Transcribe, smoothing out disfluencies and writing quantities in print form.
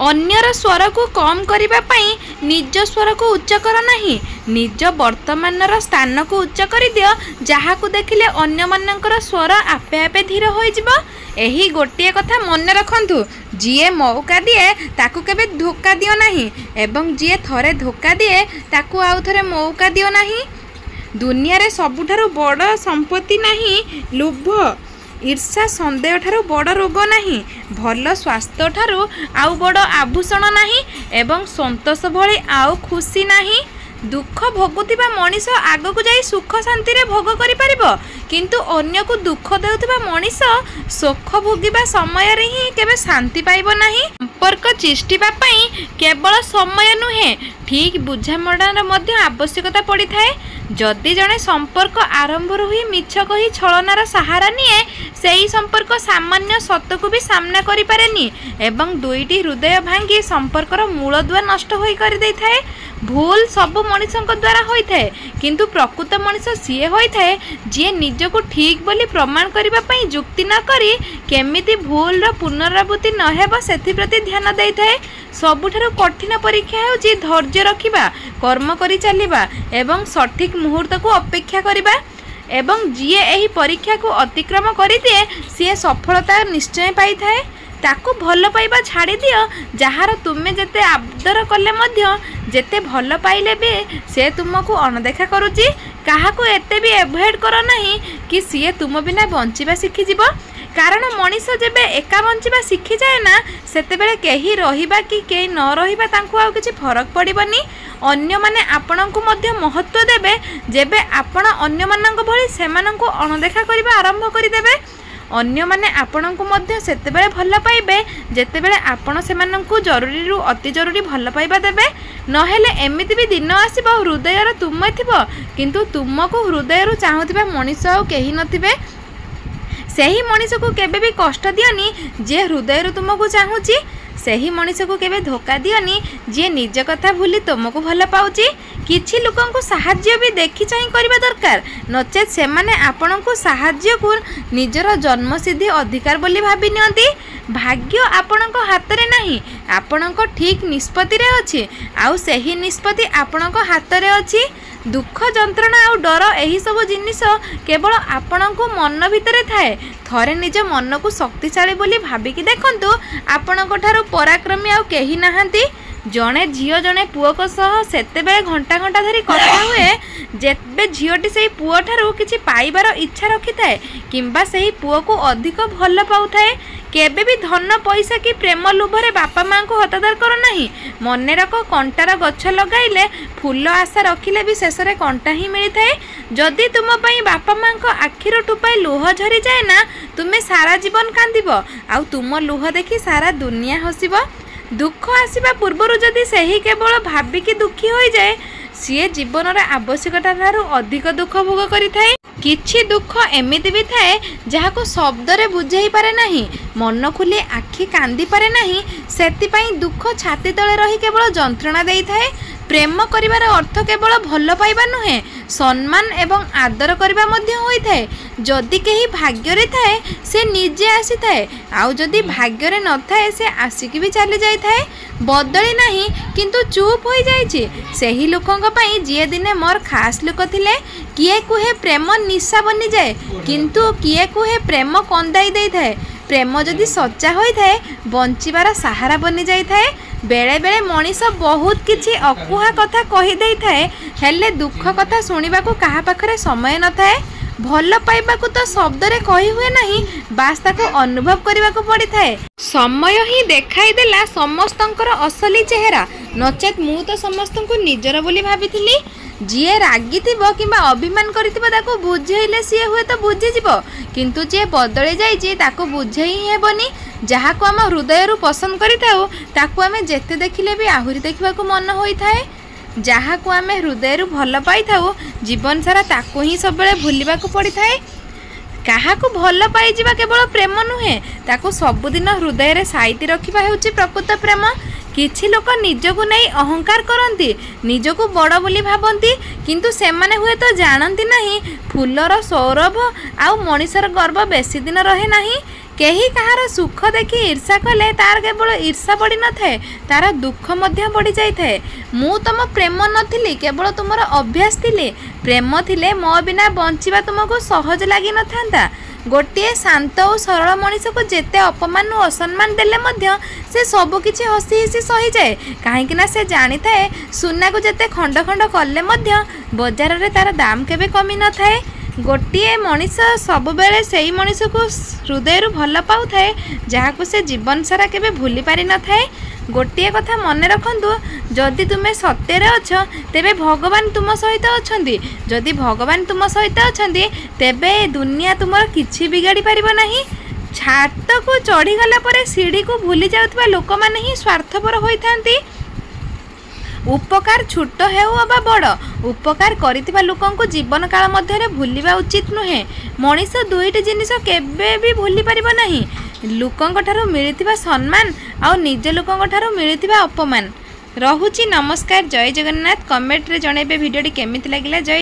अन्यर स्वर को कम करने निज स्वर को उच्च कर नहीं, निज वर्तमान स्थान को उच्च कर दियो, जहाँ को देखिले अन्य मानकर स्वर आपे आपे धीर हो यही गोटे कथा मन रखंतु, जीए मौका दिए ताकू केबे धोखा दियो नहीं, एवं जीए थरे धोखा दिए ताकू आउ थरे मौका दियो नहीं। दुनिया रे सबुठारु बड़ संपत्ति नहीं लोभ, ईर्षा संदेह ठारू बड़ रोग नहीं, भल स्वास्थ्य ठारू आउ बड़ आभूषण नहीं, एवं संतोष भली आउ खुशी नहीं। दुख भोगुथिबा मनीष आगक जाई सुख शांति रे भोग करि परिबो, किंतु अन्य को दुख देउथिबा मनीष सुख भोगिबा समय रे ही केबे शांति पाइबो नहीं। संपर्क चिष्टिबा पई केवल समय नुहे, ठीक बुझामणार मध्य आवश्यकता पड़ी थाए। जदि जड़े संपर्क आरंभ हुई मिछ कही छलनार सहारा निए, सेही संपर्क सामान्य सत्य को भी सामना करि पारेनी एवं दुईटी हृदय भांगी संपर्कर मूलदुआ नष्ट होई करि दै थाए। भूल सबु मनीषक द्वारा होई थाए, किंतु प्रकृत मनीष सीए होई थाए जे निजको ठीक बोली प्रमाण करिबा पई जुक्ति न करी केमिति भूल रो पुनरावृत्ति न हेबो सेथि प्रति ध्यान दै थाए। सबुठारु कठिन परीक्षा हेउची धैर्य रखिबा, कर्म करि चलिबा एवं सठिक मुहूर्त को अपेक्षा करिबा, एवं जीए एही परीक्षा को अतिक्रम करि दिए सीए सफलता निश्चय पाई थाए। ताकू भल पाइबा छाड़ी दियो, जहार तुमे जेते आदर कले मध्य जेते भल पाइले भी से तुमको अनदेखा करूची। काहाकू एते भी एभॉइड करो नहीं कि सीए तुम बिना बंचिबा शिखि जिवो, कारण मनीष जेबे एका बंचिबा शिखि जाए ना, सेते बेले केही रहिबा कि केही न रहिबा तांकू आउ किछि फरक पड़िबनी। अन्य माने आपणंकु मध्य महत्व देबे, जेबे आपण अन्य मानंक भली सेमानंकु अनदेखा करिबा आरंभ करि देबे। अन्य माने आपणंकु मध्य सेते बेले भल पाइबे जेते बेले आपण सेमानंकु जरूरी रु अति जरूरी भल पाइबा देबे। नहेले एमिति भी दिन आसीबो हृदय रे तुम थिबो, किंतु तुमको हृदय रु चाहुथिबा मनीष आउ केही नथिबे। सेही मनीष को केबे भी कष्ट दियनी जे हृदय रु तुमको चाहूची, सेही मनीष को केबे धोखा दियनी जे निज कथा भूली तुमको भल पाउची। किछि लोकंकु साहाय्य भी देखि चाहि करबा दरकार, नचेत सेमाने आपणंकु साहाय्य को निजर जन्मसिद्धि अधिकार बोली भाबी नियंती। भाग्य आपणंक हाथ रे नाही, आपणंक ठीक निष्पत्ति रे अछि, आउ सेही निष्पत्ति आपणंक हाथ रे अछि। दुख जंत्रणा आउ डर एही सब जिनिस केवल आपणंकु मन भितरे थाए। थरे निज मन को शक्तिशाली बोली भाबिकी देखंतु, आपणंक ठारू पराक्रमी आउ केही नाहांती। जड़े झील जड़े पुओ को सह सेते बेले घंटा घंटा धरी कथा हुए, जेबे झीलटी से पुओ ठारू किछि पाइबार इच्छा रखि थाए किंबा सेही पुओ को अधिक भल पाउ थाए। केबे भी धन पैसा कि प्रेम लोभरे बापा माँ को हतादार कर नहीं। मने रख, कंटार गछ लगाइले फूल आशा रखिले भी शेष में कंटा ही मिलता है। जदि तुम पई बापा माँ को आखिर टुपाई लुह झरी जाए ना, तुम्हें सारा जीवन कांदिब, आउ तुम लुह देखी सारा दुनिया हसिब। दुख आसवा पूर्वर जदि सही केवल भाविकी दुखी हो जाए, सीए जीवन रे आवश्यकता ठारू अधिक दुख भोग करिथाए। किछि दुख एमिति भी थाए जहाको शब्द रे बुझाई पारे नहीं, मन खुली आखि कांदी पारे नहीं, सेतिपाई दुख छाती तले रही केवल जंत्रणा देई थाए। प्रेम करिवार अर्थ केवल भल पाइबा नुहे, सम्मान एवं आदर करिबा मध्य होई थाए। जदि केही भाग्य रे थाए से निजे आसी थाए, आउ जदि भाग्य रे न थाए से आसिक भी चली जाई थाए। बदली नहीं किंतु चुप हो जाइछि सेही लोकंक पई जिए दिने मोर खास लोक थिले। किए कुहे प्रेम निशा बनी जाए, किंतु किए कुहे प्रेम कंदाई देई थाए। प्रेम जदि सच्चा होई थाए बंचिबार सहारा बनी जाई थाए। बेले बेले मनीष बहुत किछि अकुहा कथा कहि देई थाए, हेले दुख कथा सुनिबा को कहा पाखरे समय न थाए। भल पाइबा को तो शब्द रे कहि हुए नहीं, बास ताको अनुभव करबा को पड़ी थाए। समय ही देखाई देला समस्तंकर असली चेहरा, नचेत मु तो समस्तंको निजर बोली भाबिथिली। जिए रागी थिबो किंबा अभिमान करिथिबो ताको बुझेइले सिए हुए तो बुझी जिवो, किंतु जे बदली जाइछि ताको बुझेई हेबनी। जहा को हम हृदय रु पसंद करिताउ ताको आमे जेते देखिले भी आहुरी देखिबा को मन होई थाए। जहा को आमे हृदय रु भल पाई थाउ जीवन सारा ताको ही सब बेले भूलिबा को पड़ी थाए। काहा को भल पाई जिबा केवल प्रेम नुहे, ताको सबुदिन हृदय रे साइति रखिबा हेउची प्रकृत प्रेम। किछि लोक निजको नहीं अहंकार करती, निजको बड़ बोली भाबती, किंतु सेमाने हुए तो जानती नहीं फूलर सौरभ आउ मनीषर गर्व बेसी दिन रहे नहीं। केही कहार सुख देखि ईर्षा कले तार केवल ईर्षा बढ़ी न थाए, तार दुख मध्य बढ़ी जाई थाए। मु तुम प्रेम नथिली, केवल तुमर अभ्यास थिले। प्रेम थिले मो बिना बंचिबा तुमको सहज लागि न थांता। गोटे शांत और सरल मनीष को जेते अपमान और असम्मान देले मध्य से सब किछि हसी हसी सही जाए, कहीं से जानी थाए सुना को जेते खंड खंड कले मध्य बजार रे तार दाम केबे कमी न थाए। गोटे मनीष सब बेले से ही मनीष को हृदय भल पाऊ थाए, जहाँ को से जीवन सारा केबे भूली पारि न थाए। गोटे कथा मन रखंतु, जदि तुमे सत्य अछ तेबे भगवान तुम सहित अछंती। जदि भगवान तुम सहित अछंती तेबे दुनिया तुमर किछि बिगाड़ी पारिबो नाही। छात को चढ़ी गला परे सीढ़ी को भूली जाउतबा लोक माने ही स्वार्थपर होइथांती। उपकार छोट हेउ अबा बड़, उपकार करिथिबा लोकंको जीवन काल मध्यरे भूलिबा उचित नुहे। मनीष दुईटी जिनिस केबे भी भूली पारिबो नाही, लोकंको ठारो मिलिथिबा सम्मान आ निज लोकंको ठारो मिलिथिबा अपमान। रहुची नमस्कार, जय जगन्नाथ। कमेंट रे जणेबे भिडियोटी केमिति लागिला। जय